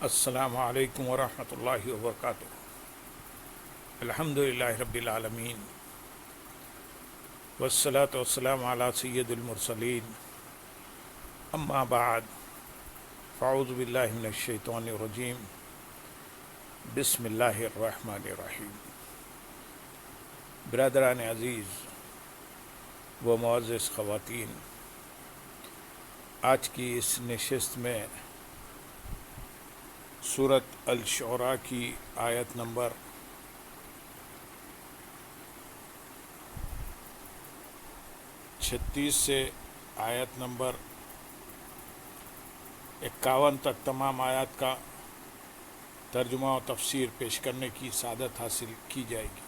السلام علیکم ورحمۃ اللہ وبرکاتہ۔ الحمد للہ رب العالمین والصلاة والسلام علی سید المرسلین، اما بعد فاعوذ باللہ من الشیطان الرجیم، بسم اللہ الرحمن الرحیم۔ برادران عزیز و معزز خواتین، آج کی اس نشست میں سورۃ الشعراء کی آیت نمبر 36 سے آیت نمبر 51 تک تمام آیات کا ترجمہ و تفسیر پیش کرنے کی سعادت حاصل کی جائے گی۔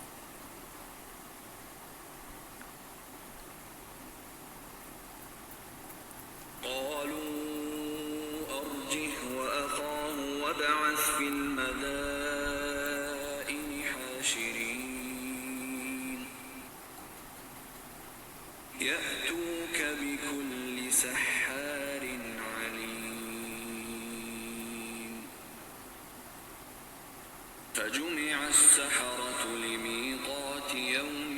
يأتوك بكل سحار عليم فجمع السحرة لميقات يوم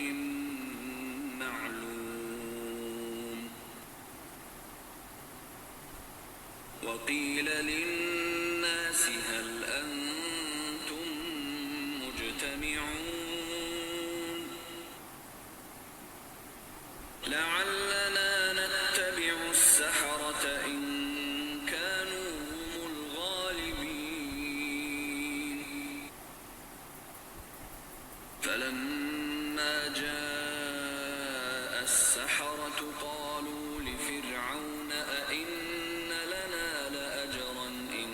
معلوم وقيل للناس هل أنتم مجتمعون لعلنا نتبع السحرة إن كانوا هم الغالبين فلما جاء السحرة قالوا لفرعون أئن لنا لأجرا إن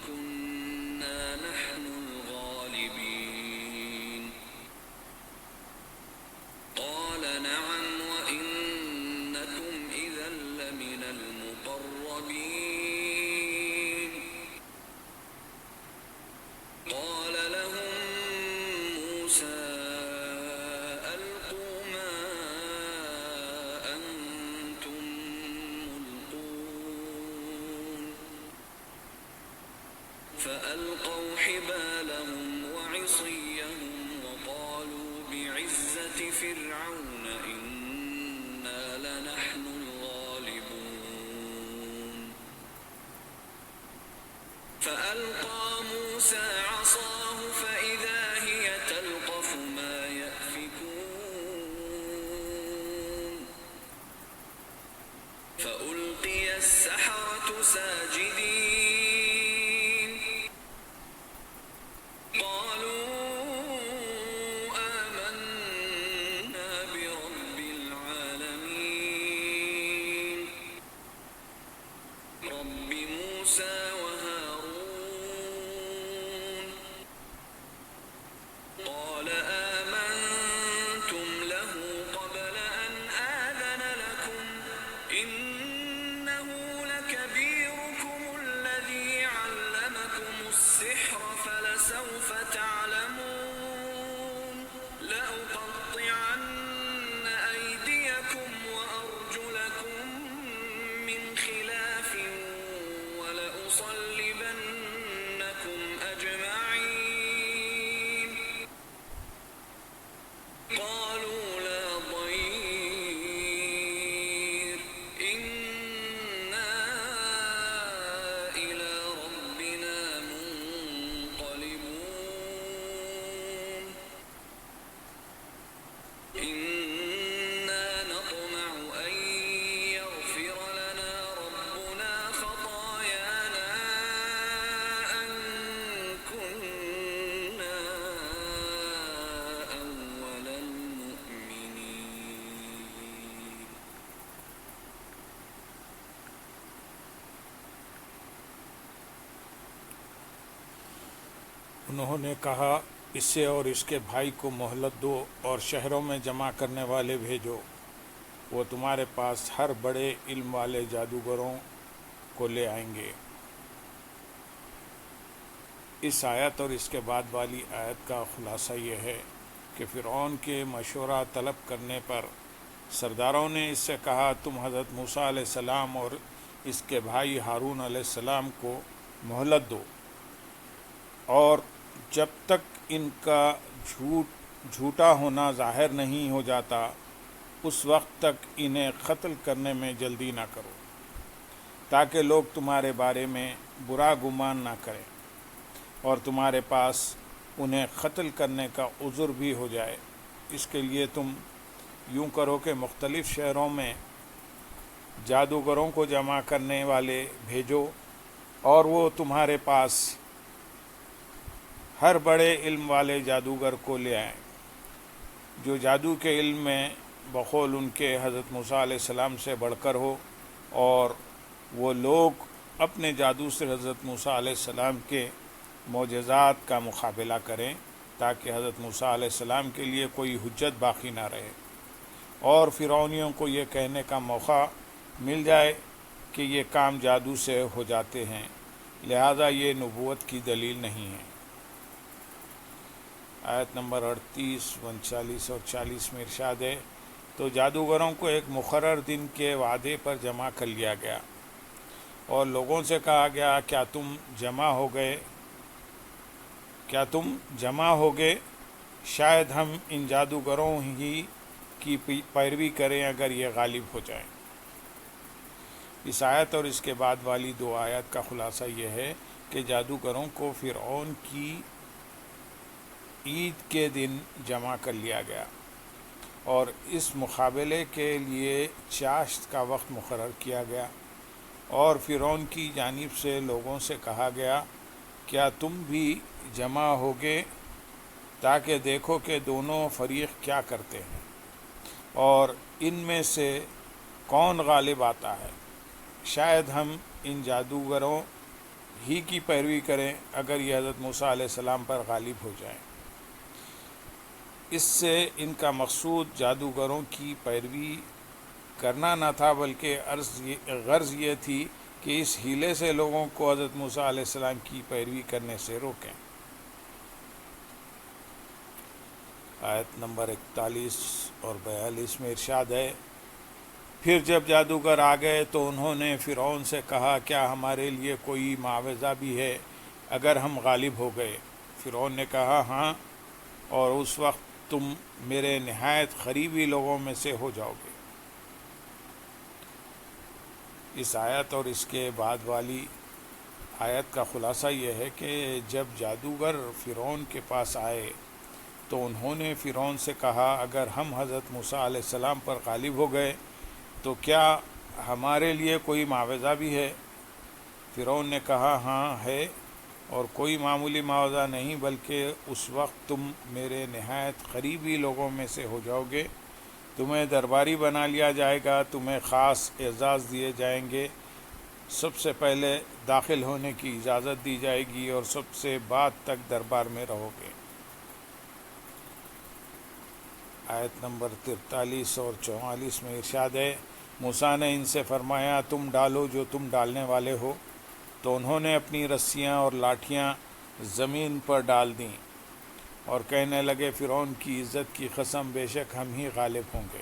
كنا نحن الغالبين قال نعم قال لهم موسى ألقوا ما أنتم ملقون فألقوا حبالهم وعصيهم وقالوا بعزة فرعون إنا لنحن الغالبون فألقى موسى عصاه فإذا هي تلقف ما يأفكون فألقي السحرة ساجدين قالوا آمنا برب العالمين رب موسى قال آمنتم له قبل أن آذن لكم إنه لكبيركم الذي علمكم السحر فلسوف تعلمون لأقطعن أيديكم وأرجلكم من خلاف ولأصلبنكم أجمعين قالوا لا ضير إنا إلى ربنا منقلبون إنا نطمع أن يغفر لنا ربنا خطايانا أن كنا أول المؤمنين انہوں نے کہا، اسے اور اس کے بھائی کو مہلت دو اور شہروں میں جمع کرنے والے بھیجو، وہ تمہارے پاس ہر بڑے علم والے جادوگروں کو لے آئیں گے۔ اس آیت اور اس کے بعد والی آیت کا خلاصہ یہ ہے کہ فرعون کے مشورہ طلب کرنے پر سرداروں نے اس سے کہا، تم حضرت موسیٰ علیہ السلام اور اس کے بھائی ہارون علیہ السلام کو مہلت دو اور جب تک ان کا جھوٹا ہونا ظاہر نہیں ہو جاتا اس وقت تک انہیں قتل کرنے میں جلدی نہ کرو، تاکہ لوگ تمہارے بارے میں برا گمان نہ کریں اور تمہارے پاس انہیں قتل کرنے کا عذر بھی ہو جائے۔ اس کے لیے تم یوں کرو کہ مختلف شہروں میں جادوگروں کو جمع کرنے والے بھیجو، اور وہ تمہارے پاس ہر بڑے علم والے جادوگر کو لے آئیں جو جادو کے علم میں بقول ان کے حضرت موسیٰ علیہ السلام سے بڑھ کر ہو، اور وہ لوگ اپنے جادو سے حضرت موسیٰ علیہ السلام کے معجزات کا مقابلہ کریں، تاکہ حضرت موسیٰ علیہ السلام کے لیے کوئی حجت باقی نہ رہے اور فرعونیوں کو یہ کہنے کا موقع مل جائے کہ یہ کام جادو سے ہو جاتے ہیں، لہذا یہ نبوت کی دلیل نہیں ہے۔ آیت نمبر 38، 39 اور 40 میں ارشاد ہے، تو جادوگروں کو ایک مقرر دن کے وعدے پر جمع کر لیا گیا اور لوگوں سے کہا گیا، کیا تم جمع ہو گئے؟ شاید ہم ان جادوگروں ہی کی پیروی کریں اگر یہ غالب ہو جائیں۔ اس آیت اور اس کے بعد والی دو آیات کا خلاصہ یہ ہے کہ جادوگروں کو فرعون کی عید کے دن جمع کر لیا گیا اور اس مقابلے کے لیے چاشت کا وقت مقرر کیا گیا، اور فرعون کی جانب سے لوگوں سے کہا گیا، کیا تم بھی جمع ہوگے تاکہ دیکھو کہ دونوں فریق کیا کرتے ہیں اور ان میں سے کون غالب آتا ہے۔ شاید ہم ان جادوگروں ہی کی پیروی کریں اگر یہ حضرت موسیٰ علیہ السلام پر غالب ہو جائیں۔ اس سے ان کا مقصود جادوگروں کی پیروی کرنا نہ تھا، بلکہ غرض یہ تھی کہ اس حیلے سے لوگوں کو حضرت موسیٰ علیہ السلام کی پیروی کرنے سے روکیں۔ آیت نمبر 41 اور 42 میں ارشاد ہے، پھر جب جادوگر آ گئے تو انہوں نے فرعون سے کہا، کیا ہمارے لیے کوئی معاوضہ بھی ہے اگر ہم غالب ہو گئے؟ فرعون نے کہا، ہاں، اور اس وقت تم میرے نہایت قریبی لوگوں میں سے ہو جاؤ گے۔ اس آیت اور اس کے بعد والی آیت کا خلاصہ یہ ہے کہ جب جادوگر فرعون کے پاس آئے تو انہوں نے فرعون سے کہا، اگر ہم حضرت موسیٰ علیہ السلام پر غالب ہو گئے تو کیا ہمارے لیے کوئی معاوضہ بھی ہے؟ فرعون نے کہا، ہاں ہے، اور کوئی معمولی معاوضہ نہیں، بلکہ اس وقت تم میرے نہایت قریبی لوگوں میں سے ہو جاؤ گے، تمہیں درباری بنا لیا جائے گا، تمہیں خاص اعزاز دیے جائیں گے، سب سے پہلے داخل ہونے کی اجازت دی جائے گی اور سب سے بعد تک دربار میں رہو گے۔ آیت نمبر 43 اور 44 میں ارشاد ہے، موسیٰ نے ان سے فرمایا، تم ڈالو جو تم ڈالنے والے ہو۔ تو انہوں نے اپنی رسیاں اور لاٹھیاں زمین پر ڈال دیں اور کہنے لگے، فرعون کی عزت کی قسم، بے شک ہم ہی غالب ہوں گے۔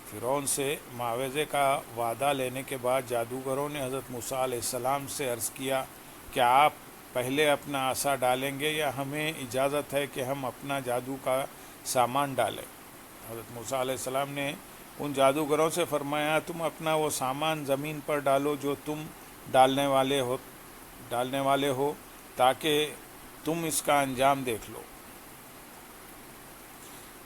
فرعون سے معاوضے کا وعدہ لینے کے بعد جادوگروں نے حضرت موسیٰ علیہ السلام سے عرض کیا، کیا آپ پہلے اپنا عصا ڈالیں گے یا ہمیں اجازت ہے کہ ہم اپنا جادو کا سامان ڈالیں؟ حضرت موسیٰ علیہ السلام نے ان جادوگروں سے فرمایا، تم اپنا وہ سامان زمین پر ڈالو جو تم ڈالنے والے ہو تاکہ تم اس کا انجام دیکھ لو۔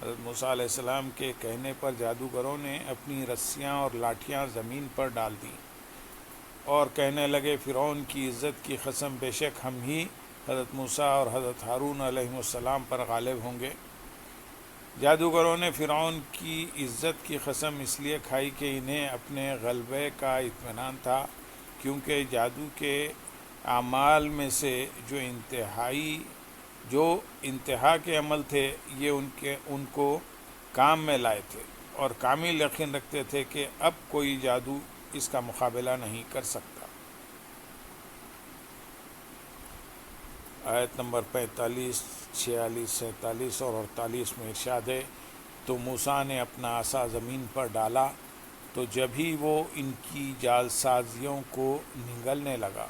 حضرت موسیٰ علیہ السلام کے کہنے پر جادوگروں نے اپنی رسیاں اور لاٹھیاں زمین پر ڈال دیں اور کہنے لگے، فرعون کی عزت کی قسم، بے شک ہم ہی حضرت موسیٰ اور حضرت ہارون علیہ السلام پر غالب ہوں گے۔ جادوگروں نے فرعون کی عزت کی قسم اس لیے کھائی کہ انہیں اپنے غلبے کا اطمینان تھا، کیونکہ جادو کے اعمال میں سے جو انتہا کے عمل تھے یہ ان کو کام میں لائے تھے اور کامل یقین رکھتے تھے کہ اب کوئی جادو اس کا مقابلہ نہیں کر سکتا۔ آیت نمبر 45، 46، 47 اور 48 میں ارشاد ہے، تو موسیٰ نے اپنا عصا زمین پر ڈالا تو جب ہی وہ ان کی جال سازیوں کو نگلنے لگا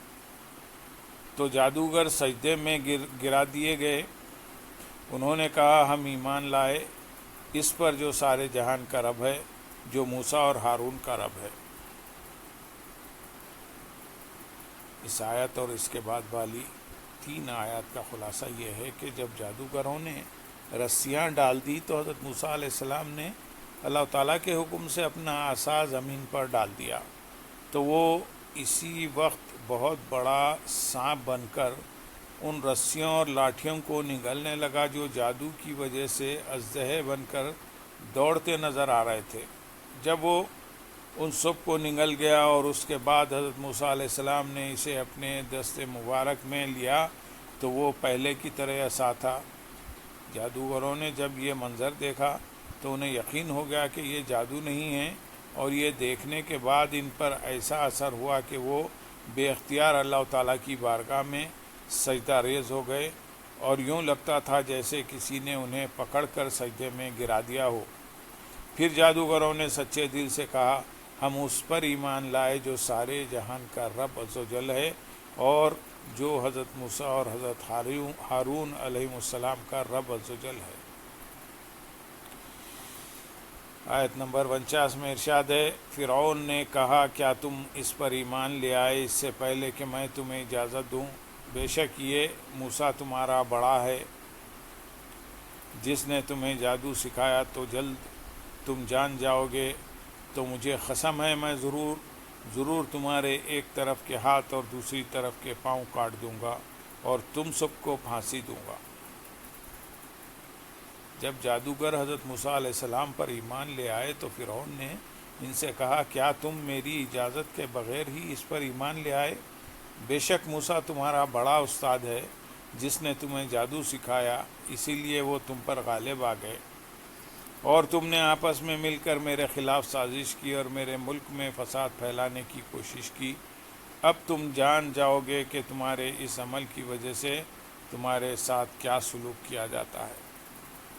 تو جادوگر سجدے میں گرا دیے گئے۔ انہوں نے کہا ہم ایمان لائے اس پر جو سارے جہان کا رب ہے، جو موسیٰ اور ہارون کا رب ہے۔ اس آیت اور اس کے بعد والی 3 آیات کا خلاصہ یہ ہے کہ جب جادوگروں نے رسیاں ڈال دی تو حضرت موسیٰ علیہ السلام نے اللہ تعالیٰ کے حکم سے اپنا عصا زمین پر ڈال دیا، تو وہ اسی وقت بہت بڑا سانپ بن کر ان رسیوں اور لاٹھیوں کو نگلنے لگا جو جادو کی وجہ سے اژدہے بن کر دوڑتے نظر آ رہے تھے۔ جب وہ ان سب کو نگل گیا اور اس کے بعد حضرت موسیٰ علیہ السلام نے اسے اپنے دست مبارک میں لیا تو وہ پہلے کی طرح عصا تھا۔ جادوگروں نے جب یہ منظر دیکھا تو انہیں یقین ہو گیا کہ یہ جادو نہیں ہے، اور یہ دیکھنے کے بعد ان پر ایسا اثر ہوا کہ وہ بے اختیار اللہ تعالیٰ کی بارگاہ میں سجدہ ریز ہو گئے، اور یوں لگتا تھا جیسے کسی نے انہیں پکڑ کر سجدے میں گرا دیا ہو۔ پھر جادوگروں نے سچے دل سے کہا ہم اس پر ایمان لائے جو سارے جہان کا رب عز و جل ہے، اور جو حضرت موسیٰ اور حضرت ہارون علیہ السلام کا رب عز و جل ہے۔ آیت نمبر 49 میں ارشاد ہے، فرعون نے کہا کیا تم اس پر ایمان لے آئے اس سے پہلے کہ میں تمہیں اجازت دوں؟ بے شک یہ موسیٰ تمہارا بڑا ہے جس نے تمہیں جادو سکھایا، تو جلد تم جان جاؤ گے، تو مجھے قسم ہے میں ضرور تمہارے ایک طرف کے ہاتھ اور دوسری طرف کے پاؤں کاٹ دوں گا اور تم سب کو پھانسی دوں گا۔ جب جادوگر حضرت موسیٰ علیہ السلام پر ایمان لے آئے تو فرعون نے ان سے کہا کیا تم میری اجازت کے بغیر ہی اس پر ایمان لے آئے؟ بے شک موسیٰ تمہارا بڑا استاد ہے جس نے تمہیں جادو سکھایا، اسی لیے وہ تم پر غالب آ گئے، اور تم نے آپس میں مل کر میرے خلاف سازش کی اور میرے ملک میں فساد پھیلانے کی کوشش کی۔ اب تم جان جاؤ گے کہ تمہارے اس عمل کی وجہ سے تمہارے ساتھ کیا سلوک کیا جاتا ہے۔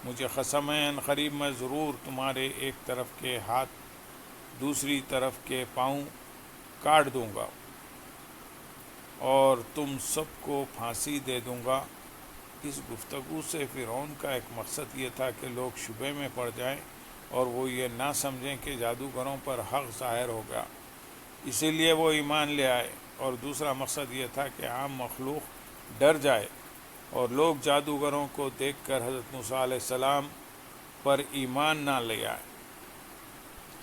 مجھے قسم ہے ان قریب میں ضرور تمہارے ایک طرف کے ہاتھ دوسری طرف کے پاؤں کاٹ دوں گا اور تم سب کو پھانسی دے دوں گا۔ اس گفتگو سے فرعون کا ایک مقصد یہ تھا کہ لوگ شبے میں پڑ جائیں اور وہ یہ نہ سمجھیں کہ جادوگروں پر حق ظاہر ہو گیا، اسی لیے وہ ایمان لے آئے، اور دوسرا مقصد یہ تھا کہ عام مخلوق ڈر جائے اور لوگ جادوگروں کو دیکھ کر حضرت موسیٰ علیہ السلام پر ایمان نہ لے آئے۔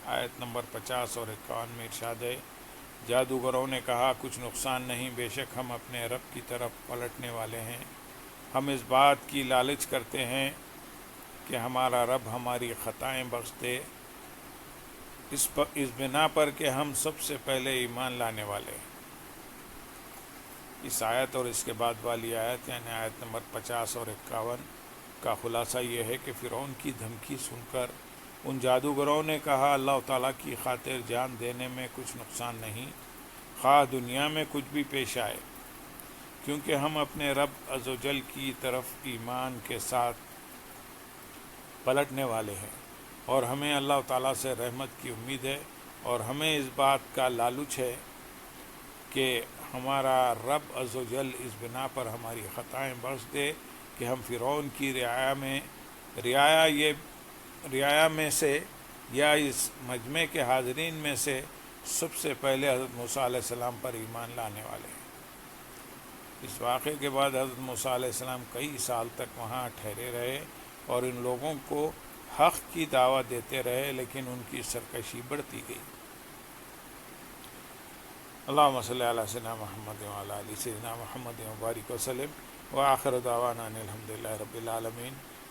آیت نمبر 50 اور 51 میں ارشاد ہے، جادوگروں نے کہا کچھ نقصان نہیں، بے شک ہم اپنے رب کی طرف پلٹنے والے ہیں، ہم اس بات کی لالچ کرتے ہیں کہ ہمارا رب ہماری خطائیں بخش دے، اس بنا پر کہ ہم سب سے پہلے ایمان لانے والے ہیں۔ اس آیت اور اس کے بعد والی آیت یعنی آیت نمبر 50 اور 51 کا خلاصہ یہ ہے کہ فرعون کی دھمکی سن کر ان جادوگروں نے کہا اللہ تعالیٰ کی خاطر جان دینے میں کچھ نقصان نہیں، خواہ دنیا میں کچھ بھی پیش آئے، کیونکہ ہم اپنے رب عز و جل کی طرف ایمان کے ساتھ پلٹنے والے ہیں، اور ہمیں اللہ تعالیٰ سے رحمت کی امید ہے، اور ہمیں اس بات کا لالچ ہے کہ ہمارا رب عز و جل اس بنا پر ہماری خطائیں بخش دے کہ ہم فرعون کی رعایا میں سے یا اس مجمع کے حاضرین میں سے سب سے پہلے حضرت موسیٰ علیہ السلام پر ایمان لانے والے ہیں۔ اس واقعے کے بعد حضرت موسیٰ علیہ السلام کئی سال تک وہاں ٹھہرے رہے اور ان لوگوں کو حق کی دعوت دیتے رہے، لیکن ان کی سرکشی بڑھتی گئی۔ اللہم صلی علی سیدنا محمد وعلی آل سیدنا محمد وبارک وسلم، وآخر دعوانا ان الحمد للہ رب العالمین۔